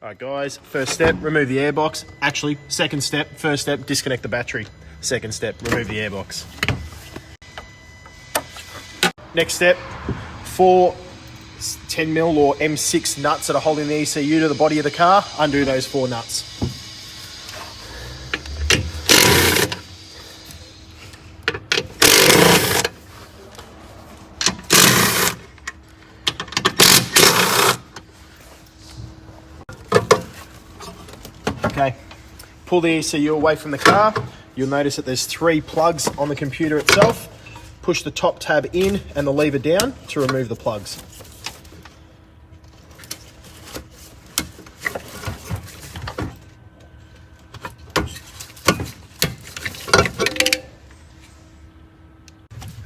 All right, guys, first step, remove the airbox. Actually, second step, first step, disconnect the battery. Second step, remove the airbox. Next step, 4 10mm or M6 nuts that are holding the ECU to the body of the car. Undo those 4 nuts. Okay, pull the ECU away from the car. You'll notice that there's 3 plugs on the computer itself. Push the top tab in and the lever down to remove the plugs.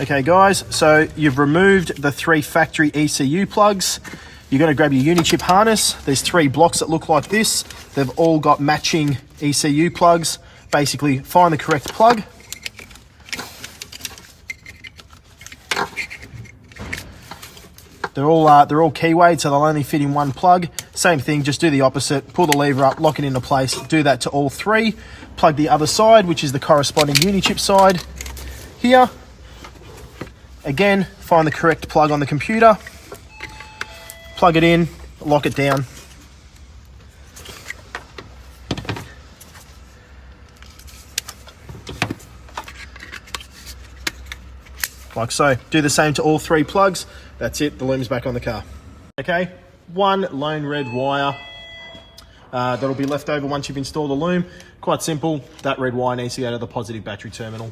Okay guys, so you've removed the 3 factory ECU plugs. You're going to grab your Unichip harness. There's 3 blocks that look like this. They've all got matching ECU plugs. Basically, find the correct plug. They're all keywayed, so they'll only fit in 1 plug. Same thing, just do the opposite. Pull the lever up, lock it into place. Do that to all 3. Plug the other side, which is the corresponding Unichip side. Here, again, find the correct plug on the computer. Plug it in, lock it down. Like so. Do the same to all 3 plugs. That's it, the loom's back on the car. Okay, 1 lone red wire that'll be left over once you've installed the loom. Quite simple, that red wire needs to go to the positive battery terminal.